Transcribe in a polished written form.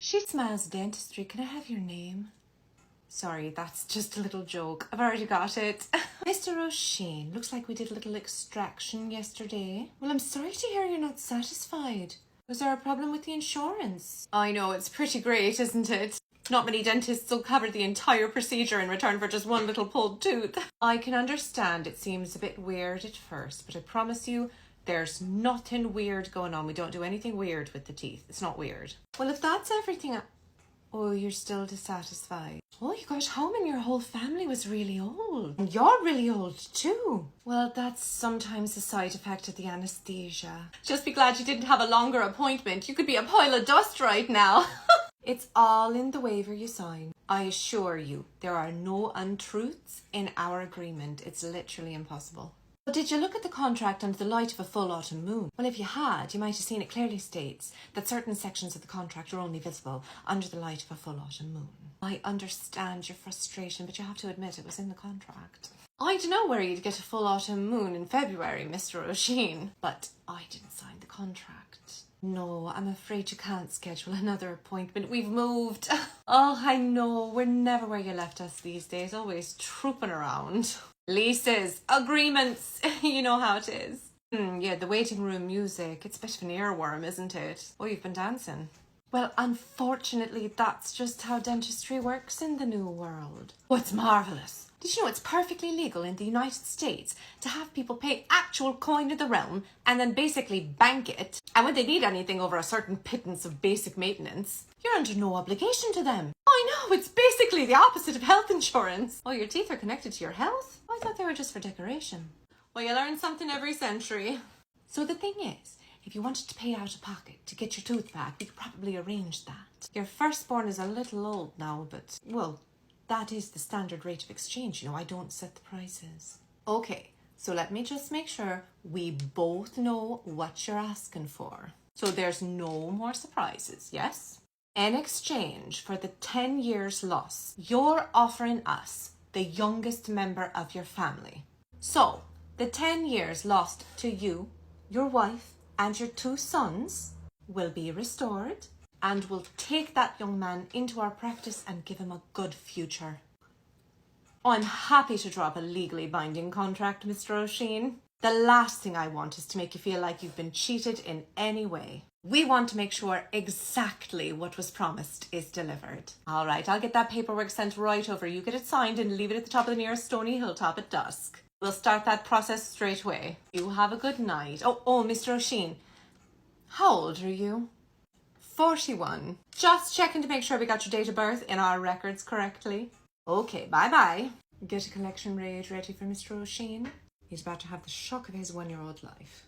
She smiles Dentistry. Can I have your name? Sorry, that's just a little joke. I've already got it. Mr. O'Sheen, looks like we did a little extraction yesterday. Well, I'm sorry to hear you're not satisfied. Was there a problem with the insurance? I know, it's pretty great, isn't it? Not many dentists will cover the entire procedure in return for just one little pulled tooth. I can understand it seems a bit weird at first, but I promise you, there's nothing weird going on. We don't do anything weird with the teeth. It's not weird. Well, if that's everything... Oh, you're still dissatisfied. Oh, you got home and your whole family was really old. And you're really old too. Well, that's sometimes a side effect of the anesthesia. Just be glad you didn't have a longer appointment. You could be a pile of dust right now. It's all in the waiver you sign. I assure you, there are no untruths in our agreement. It's literally impossible. But did you look at the contract under the light of a full autumn moon? Well, if you had, you might have seen it clearly states that certain sections of the contract are only visible under the light of a full autumn moon. I understand your frustration, but you have to admit it was in the contract. I don't know where you'd get a full autumn moon in February, Mr. O'Sheen, but I didn't sign the contract. No, I'm afraid you can't schedule another appointment. We've moved. Oh, I know. We're never where you left us these days, always trooping around. Leases, agreements, you know how it is. Yeah, the waiting room music, it's a bit of an earworm, isn't it? Oh, you've been dancing. Well, unfortunately, that's just how dentistry works in the new world. Oh, it's marvellous. Did you know it's perfectly legal in the United States to have people pay actual coin of the realm and then basically bank it? And when they need anything over a certain pittance of basic maintenance, you're under no obligation to them. I know, it's basically the opposite of health insurance. Oh, your teeth are connected to your health? I thought they were just for decoration. Well, you learn something every century. So the thing is, if you wanted to pay out of pocket to get your tooth back, we could probably arrange that. Your firstborn is a little old now, but, well, that is the standard rate of exchange. You know, I don't set the prices. Okay, so let me just make sure we both know what you're asking for. So there's no more surprises, yes? In exchange for the 10 years loss, you're offering us the youngest member of your family. So, the 10 years lost to you, your wife, and your 2 sons will be restored, and we'll take that young man into our practice and give him a good future. I'm happy to drop a legally binding contract, Mr. O'Sheen. The last thing I want is to make you feel like you've been cheated in any way. We want to make sure exactly what was promised is delivered. All right, I'll get that paperwork sent right over. You get it signed and leave it at the top of the nearest stony hilltop at dusk. We'll start that process straight away. You have a good night. Oh, Mr. O'Sheen, how old are you? 41. Just checking to make sure we got your date of birth in our records correctly. Okay, bye-bye. Get a collection raid ready for Mr. O'Sheen. He's about to have the shock of his 1-year-old life.